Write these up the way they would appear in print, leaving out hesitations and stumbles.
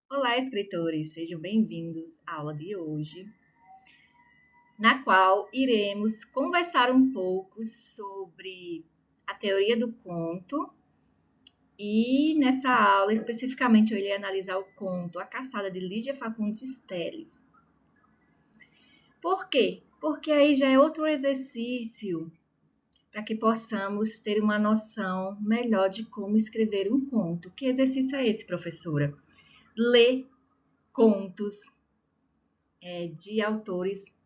Olá, escritores! Sejam bem-vindos à aula de hoje, na qual iremos conversar um pouco sobre a teoria do conto e nessa aula, especificamente, eu irei analisar o conto A Caçada de Lígia Fagundes Telles. Por quê? Porque aí já é outro exercício para que possamos ter uma noção melhor de como escrever um conto. Que exercício é esse, professora? Ler contos de autores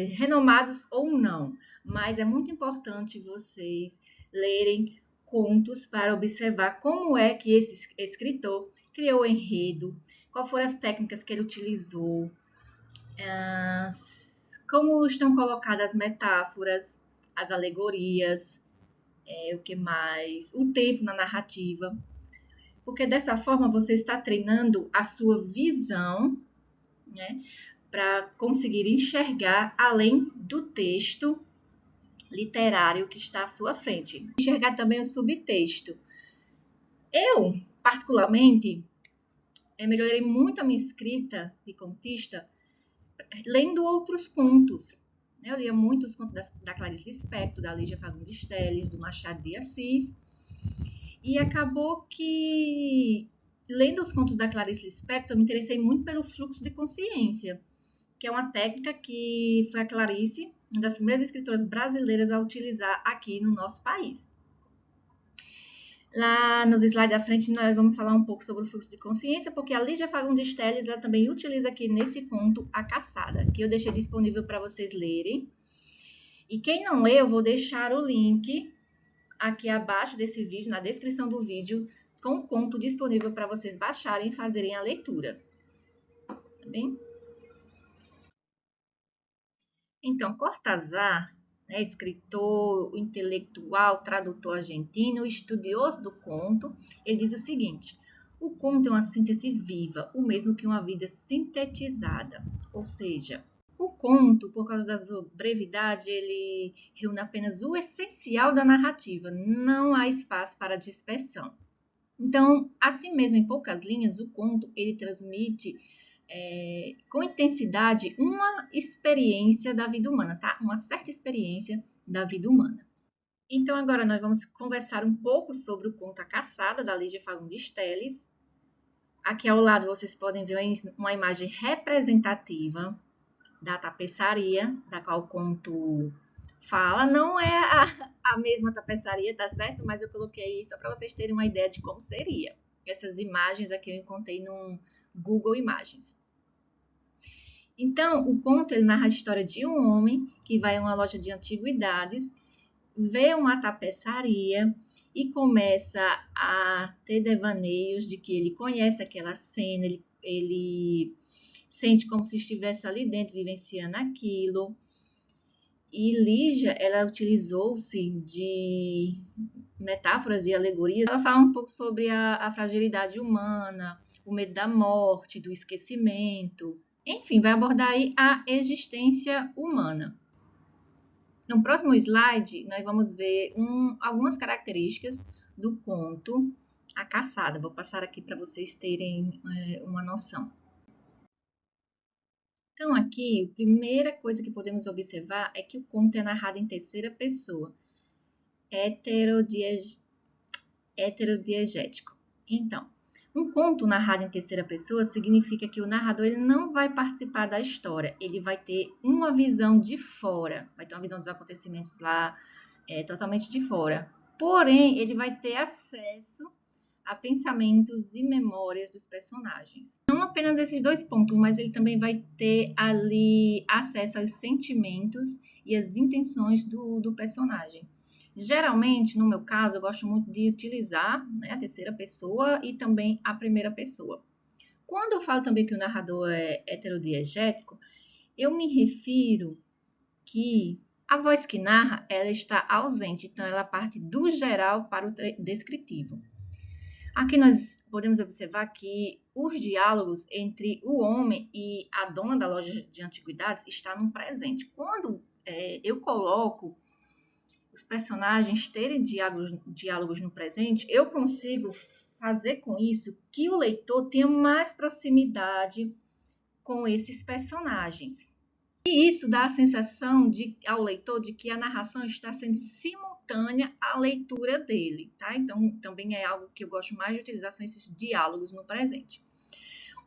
renomados ou não, mas é muito importante vocês lerem contos para observar como é que esse escritor criou o enredo, quais foram as técnicas que ele utilizou, como estão colocadas as metáforas, as alegorias, o que mais, o tempo na narrativa, porque dessa forma você está treinando a sua visão, né, para conseguir enxergar além do texto literário que está à sua frente. Enxergar também o subtexto. Eu, particularmente, melhorei muito a minha escrita de contista lendo outros contos. Eu lia muitos contos da Clarice Lispector, da Lígia Fagundes Telles, do Machado de Assis. E acabou que, lendo os contos da Clarice Lispector, eu me interessei muito pelo fluxo de consciência, que é uma técnica que foi a Clarice, uma das primeiras escritoras brasileiras a utilizar aqui no nosso país. Lá nos slides da frente nós vamos falar um pouco sobre o fluxo de consciência, porque a Lígia Fagundes Telles ela também utiliza aqui nesse conto A Caçada, que eu deixei disponível para vocês lerem. E quem não lê, eu vou deixar o link aqui abaixo desse vídeo, na descrição do vídeo, com o conto disponível para vocês baixarem e fazerem a leitura. Tá bem? Então, Cortázar, né, escritor, intelectual, tradutor argentino, estudioso do conto, ele diz o seguinte: o conto é uma síntese viva, o mesmo que uma vida sintetizada. Ou seja, o conto, por causa da sua brevidade, ele reúne apenas o essencial da narrativa, não há espaço para dispersão. Então, assim mesmo, em poucas linhas, o conto ele transmite com intensidade uma experiência da vida humana, tá? Uma certa experiência da vida humana. Então, agora nós vamos conversar um pouco sobre o conto A Caçada, da Lígia Fagundes Telles. Aqui ao lado vocês podem ver uma imagem representativa da tapeçaria, da qual o conto fala. Não é a mesma tapeçaria, tá certo? Mas eu coloquei só para vocês terem uma ideia de como seria. Essas imagens aqui eu encontrei no Google Imagens. Então, o conto ele narra a história de um homem que vai a uma loja de antiguidades, vê uma tapeçaria e começa a ter devaneios de que ele conhece aquela cena, ele sente como se estivesse ali dentro, vivenciando aquilo. E Lígia, ela utilizou-se de metáforas e alegorias. Ela fala um pouco sobre a fragilidade humana, o medo da morte, do esquecimento. Enfim, vai abordar aí a existência humana. No próximo slide, nós vamos ver algumas características do conto A Caçada. Vou passar aqui para vocês terem uma noção. Então, aqui, a primeira coisa que podemos observar é que o conto é narrado em terceira pessoa, heterodiegético. Então, um conto narrado em terceira pessoa significa que o narrador ele não vai participar da história, ele vai ter uma visão de fora, vai ter uma visão dos acontecimentos lá totalmente de fora. Porém, ele vai ter acesso a pensamentos e memórias dos personagens. Não apenas esses dois pontos, mas ele também vai ter ali acesso aos sentimentos e às intenções do personagem. Geralmente, no meu caso, eu gosto muito de utilizar a terceira pessoa e também a primeira pessoa. Quando eu falo também que o narrador é heterodiegético, eu me refiro que a voz que narra, ela está ausente, então ela parte do geral para o descritivo. Aqui nós podemos observar que os diálogos entre o homem e a dona da loja de antiguidades estão no presente. Quando eu coloco os personagens terem diálogos no presente, eu consigo fazer com isso que o leitor tenha mais proximidade com esses personagens. E isso dá a sensação ao leitor de que a narração está sendo simultânea à leitura dele, tá? Então, também é algo que eu gosto mais de utilizar, são esses diálogos no presente.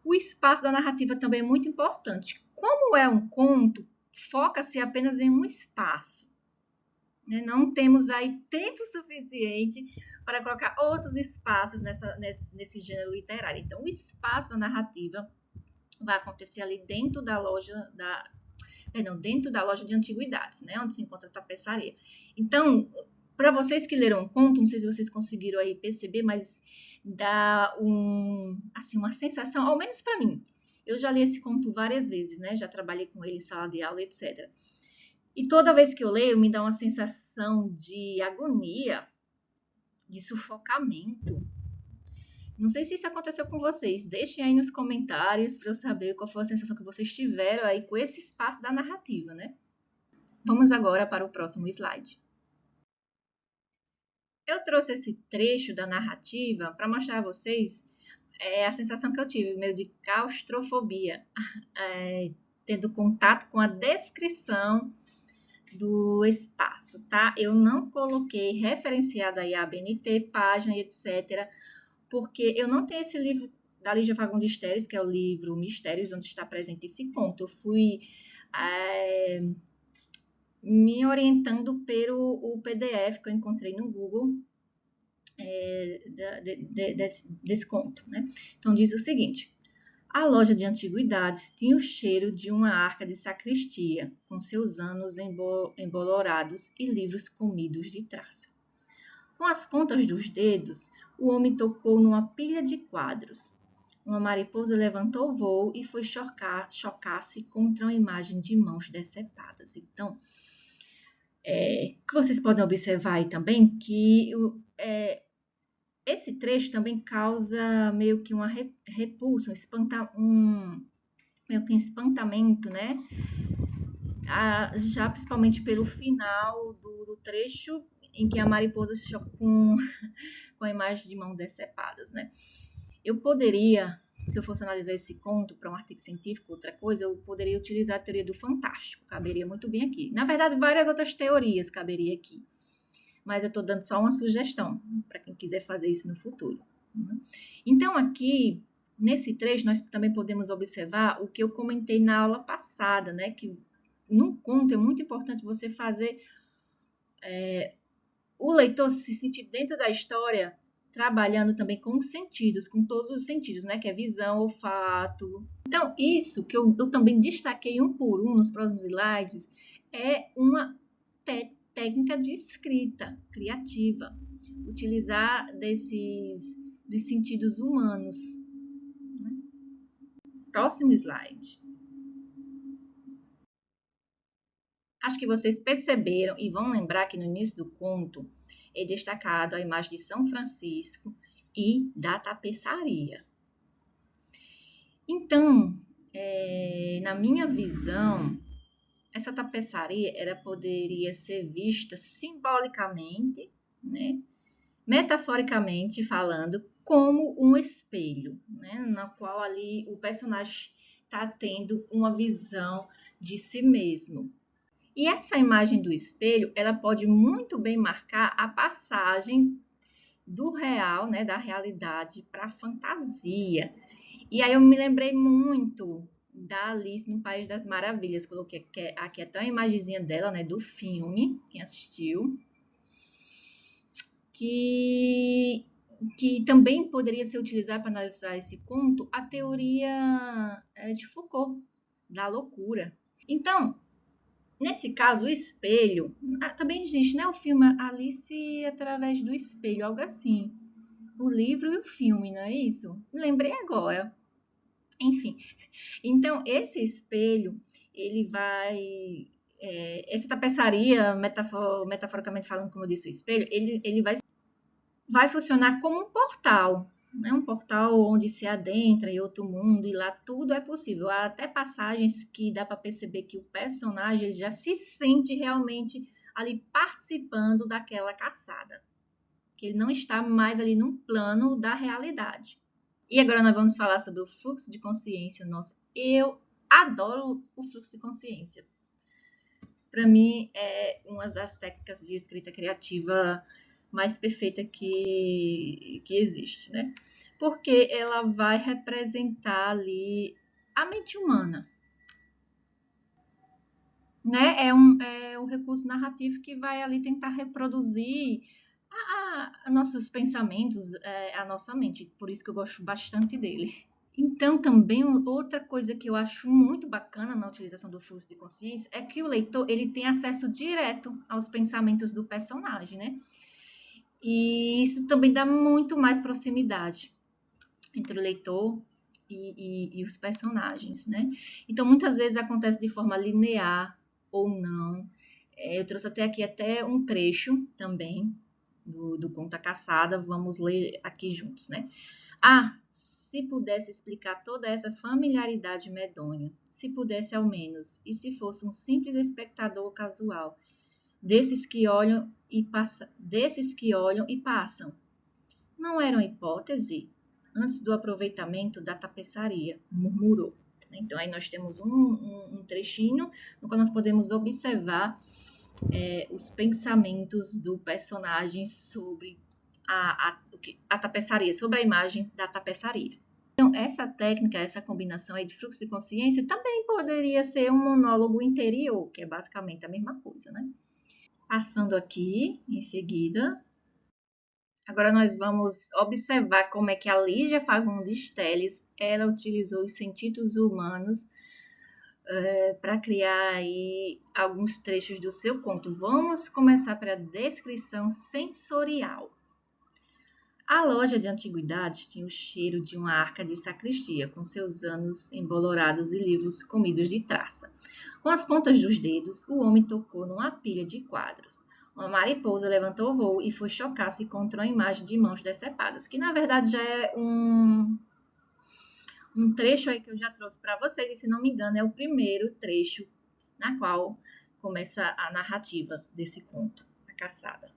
O espaço da narrativa também é muito importante. Como é um conto, foca-se apenas em um espaço. Né? Não temos aí tempo suficiente para colocar outros espaços nesse gênero literário. Então, o espaço da narrativa vai acontecer ali dentro da loja dentro da loja de antiguidades, né, onde se encontra a tapeçaria. Então, para vocês que leram o conto, não sei se vocês conseguiram aí perceber, mas dá uma sensação, ao menos para mim. Eu já li esse conto várias vezes, né? Já trabalhei com ele em sala de aula, etc. E toda vez que eu leio, me dá uma sensação de agonia, de sufocamento. Não sei se isso aconteceu com vocês. Deixem aí nos comentários para eu saber qual foi a sensação que vocês tiveram aí com esse espaço da narrativa, né? Vamos agora para o próximo slide. Eu trouxe esse trecho da narrativa para mostrar a vocês a sensação que eu tive, meio de claustrofobia, tendo contato com a descrição do espaço, tá? Eu não coloquei referenciada aí a ABNT, página e etc., porque eu não tenho esse livro da Lígia Fagundes Telles, que é o livro Mistérios, onde está presente esse conto. Eu fui me orientando pelo PDF que eu encontrei no Google desse conto, né? Então, diz o seguinte: a loja de antiguidades tinha o cheiro de uma arca de sacristia, com seus anos embolorados e livros comidos de traça. Com as pontas dos dedos, o homem tocou numa pilha de quadros. Uma mariposa levantou o voo e foi chocar-se contra uma imagem de mãos decepadas. Então, que vocês podem observar aí também que esse trecho também causa meio que uma repulsa, meio que um espantamento, né? Já principalmente pelo final do trecho em que a mariposa se choca com a imagem de mãos decepadas, né? Eu poderia, se eu fosse analisar esse conto para um artigo científico, outra coisa, eu poderia utilizar a teoria do fantástico, caberia muito bem aqui. Na verdade, várias outras teorias caberia aqui, mas eu estou dando só uma sugestão para quem quiser fazer isso no futuro. Né? Então, aqui, nesse trecho, nós também podemos observar o que eu comentei na aula passada, né? Que num conto é muito importante você fazer o leitor se sentir dentro da história, trabalhando também com os sentidos, com todos os sentidos, né? Que é visão, olfato. Então, isso que eu também destaquei um por um nos próximos slides, é uma técnica de escrita criativa. Utilizar dos sentidos humanos. Né? Próximo slide. Acho que vocês perceberam e vão lembrar que no início do conto é destacado a imagem de São Francisco e da tapeçaria. Então, na minha visão, essa tapeçaria poderia ser vista simbolicamente, né, metaforicamente falando, como um espelho, né, na qual ali o personagem está tendo uma visão de si mesmo. E essa imagem do espelho, ela pode muito bem marcar a passagem do real, né, da realidade para a fantasia. E aí eu me lembrei muito da Alice no País das Maravilhas. Coloquei aqui até uma imagenzinha dela, né, do filme, quem assistiu, que também poderia ser utilizada para analisar esse conto, a teoria de Foucault, da loucura. Então, nesse caso, o espelho, também existe, né? O filme Alice através do espelho, algo assim. O livro e o filme, não é isso? Lembrei agora. Enfim, então esse espelho, ele vai... essa tapeçaria, metaforicamente falando, como eu disse, o espelho, ele vai funcionar como um portal, né? Um portal onde se adentra em outro mundo e lá tudo é possível. Há até passagens que dá para perceber que o personagem já se sente realmente ali participando daquela caçada. que ele não está mais ali num plano da realidade. E agora nós vamos falar sobre o fluxo de consciência. Nossa, eu adoro o fluxo de consciência. Para mim, é uma das técnicas de escrita criativa mais perfeita que existe, né? Porque ela vai representar ali a mente humana, né? É um recurso narrativo que vai ali tentar reproduzir nossos pensamentos, a nossa mente. Por isso que eu gosto bastante dele. Então, também outra coisa que eu acho muito bacana na utilização do fluxo de consciência é que o leitor ele tem acesso direto aos pensamentos do personagem, né? E isso também dá muito mais proximidade entre o leitor e os personagens, né? Então, muitas vezes acontece de forma linear ou não. Eu trouxe até aqui até um trecho também do Conto A Caçada. Vamos ler aqui juntos, né? Se pudesse explicar toda essa familiaridade medonha, se pudesse ao menos, e se fosse um simples espectador casual, desses que olham e passam. Não era uma hipótese? Antes do aproveitamento da tapeçaria, murmurou. Então, aí nós temos um trechinho no qual nós podemos observar os pensamentos do personagem sobre a tapeçaria, sobre a imagem da tapeçaria. Então, essa técnica, essa combinação aí de fluxo de consciência também poderia ser um monólogo interior, que é basicamente a mesma coisa, né? Passando aqui, em seguida, agora nós vamos observar como é que a Lígia Fagundes Telles, ela utilizou os sentidos humanos para criar aí alguns trechos do seu conto. Vamos começar pela descrição sensorial. A loja de antiguidades tinha o cheiro de uma arca de sacristia, com seus anos embolorados e livros comidos de traça. Com as pontas dos dedos, o homem tocou numa pilha de quadros. Uma mariposa levantou o voo e foi chocar-se contra uma imagem de mãos decepadas, que na verdade já é um trecho aí que eu já trouxe para vocês, e se não me engano é o primeiro trecho na qual começa a narrativa desse conto, A Caçada.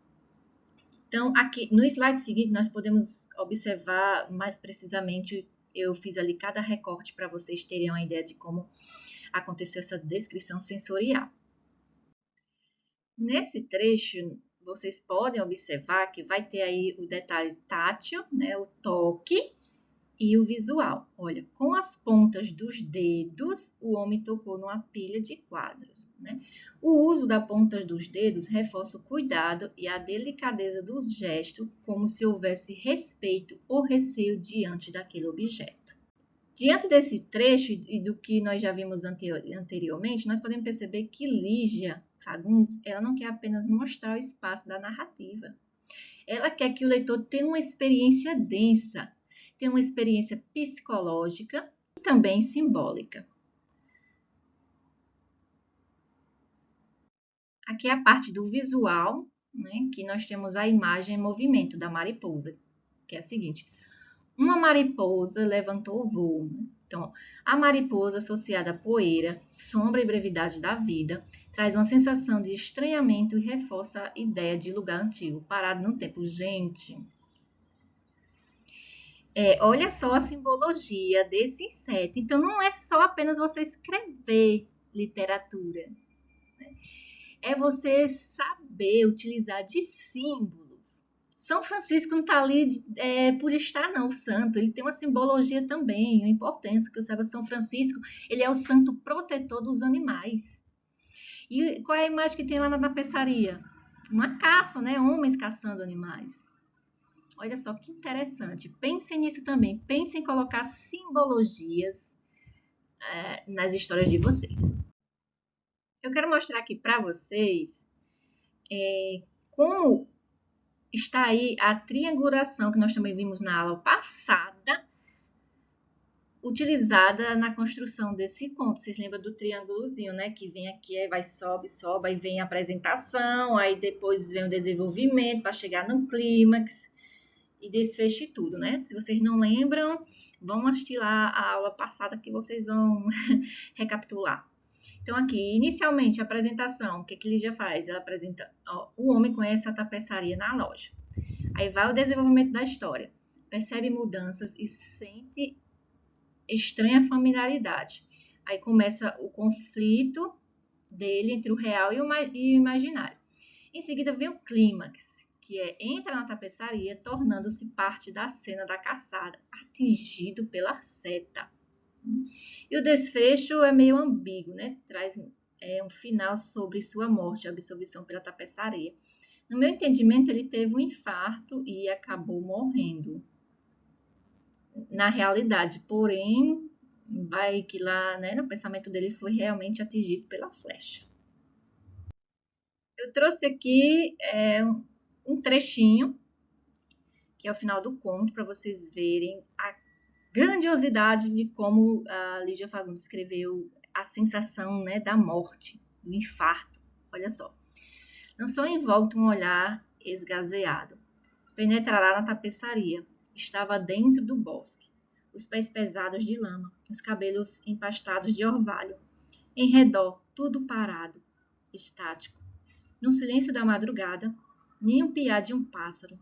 Então, aqui no slide seguinte, nós podemos observar mais precisamente, eu fiz ali cada recorte para vocês terem uma ideia de como aconteceu essa descrição sensorial. Nesse trecho, vocês podem observar que vai ter aí o detalhe tátil, né, o toque e o visual. Olha, com as pontas dos dedos, o homem tocou numa pilha de quadros, né? O uso das pontas dos dedos reforça o cuidado e a delicadeza do gesto, como se houvesse respeito ou receio diante daquele objeto. Diante desse trecho e do que nós já vimos anteriormente, nós podemos perceber que Lígia Fagundes, ela não quer apenas mostrar o espaço da narrativa. Ela quer que o leitor tenha uma experiência densa, tem uma experiência psicológica e também simbólica. Aqui é a parte do visual, né, que nós temos a imagem em movimento da mariposa, que é a seguinte. Uma mariposa levantou o voo. Então, a mariposa associada à poeira, sombra e brevidade da vida, traz uma sensação de estranhamento e reforça a ideia de lugar antigo, parado no tempo. Gente, olha só a simbologia desse inseto. Então, não é só apenas você escrever literatura. Né? É você saber utilizar de símbolos. São Francisco não está ali por estar, não, o santo. Ele tem uma simbologia também, uma importância, que o São Francisco, ele é o santo protetor dos animais. E qual é a imagem que tem lá na tapeçaria? Uma caça, né? Homens caçando animais. Olha só que interessante. Pensem nisso também. Pensem em colocar simbologias nas histórias de vocês. Eu quero mostrar aqui para vocês como está aí a triangulação que nós também vimos na aula passada, utilizada na construção desse conto. Vocês lembram do triângulozinho, né? Que vem aqui, aí vai, sobe, aí vem a apresentação, aí depois vem o desenvolvimento para chegar no clímax e desfeche tudo, né? Se vocês não lembram, vão assistir lá a aula passada que vocês vão recapitular. Então, aqui, inicialmente, a apresentação, o que ele já faz? Ela apresenta, o homem conhece a tapeçaria na loja. Aí vai o desenvolvimento da história. Percebe mudanças e sente estranha familiaridade. Aí começa o conflito dele entre o real e o imaginário. Em seguida vem o clímax, que entra na tapeçaria, tornando-se parte da cena da caçada, atingido pela seta. E o desfecho é meio ambíguo, né? Traz um final sobre sua morte, a absolvição pela tapeçaria. No meu entendimento, ele teve um infarto e acabou morrendo. Na realidade, porém, vai que lá, né, no pensamento dele foi realmente atingido pela flecha. Eu trouxe aqui um trechinho, que é o final do conto, para vocês verem a grandiosidade de como a Lígia Fagundes escreveu a sensação, né, da morte, do infarto. Olha só. Lançou em volta um olhar esgazeado. Penetrará na tapeçaria. Estava dentro do bosque. Os pés pesados de lama, os cabelos empastados de orvalho. Em redor, tudo parado, estático. No silêncio da madrugada, nem um piar de um pássaro,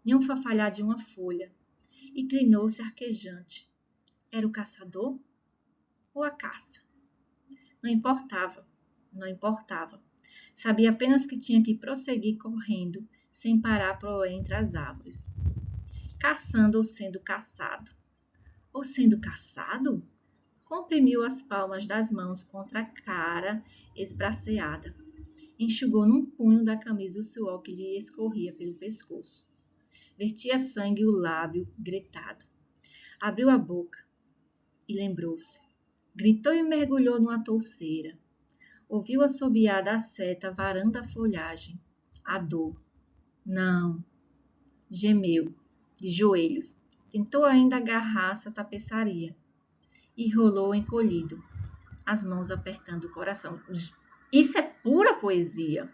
nem um fafalhar de uma folha. Inclinou-se arquejante. Era o caçador ou a caça? Não importava, não importava. Sabia apenas que tinha que prosseguir correndo, sem parar por entre as árvores. Caçando ou sendo caçado. Ou sendo caçado? Comprimiu as palmas das mãos contra a cara esbraceada. Enxugou num punho da camisa o suor que lhe escorria pelo pescoço. Vertia sangue o lábio gritado. Abriu a boca e lembrou-se. Gritou e mergulhou numa touceira. Ouviu assobiar da seta varando a folhagem. A dor. Não. Gemeu, de joelhos. Tentou ainda agarrar-se à tapeçaria. E rolou encolhido, as mãos apertando o coração. Isso é pura poesia.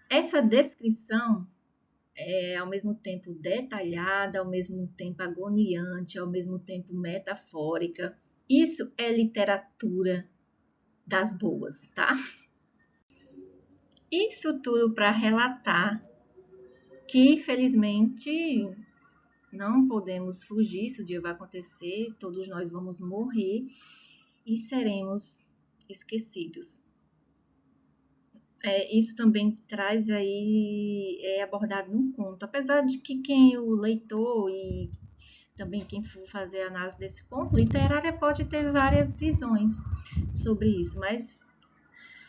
Essa descrição é ao mesmo tempo detalhada, ao mesmo tempo agoniante, ao mesmo tempo metafórica. Isso é literatura das boas, tá? Isso tudo para relatar que, infelizmente, não podemos fugir, isso dia vai acontecer, todos nós vamos morrer e seremos esquecidos. Isso também traz aí, abordado no conto, apesar de que quem o leitor e também quem for fazer a análise desse conto literária pode ter várias visões sobre isso, mas,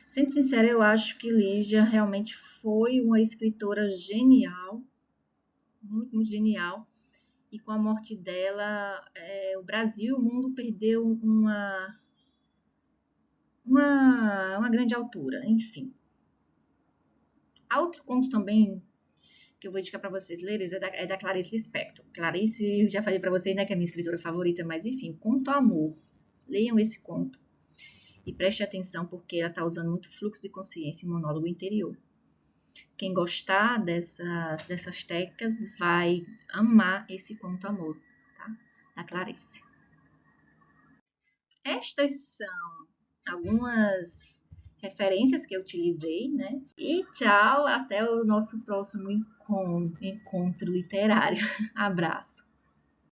sendo sincera, eu acho que Lígia realmente foi uma escritora genial, muito, muito genial, e com a morte dela, o Brasil, o mundo perdeu uma grande autora, enfim. Há outro conto também que eu vou indicar para vocês lerem, é da Clarice Lispector. Clarice, eu já falei para vocês, né, que é a minha escritora favorita, mas enfim, Conto Amor. Leiam esse conto e preste atenção porque ela está usando muito fluxo de consciência e monólogo interior. Quem gostar dessas técnicas vai amar esse Conto Amor, tá? Da Clarice. Estas são algumas referências que eu utilizei, né? E tchau, até o nosso próximo encontro literário. Abraço.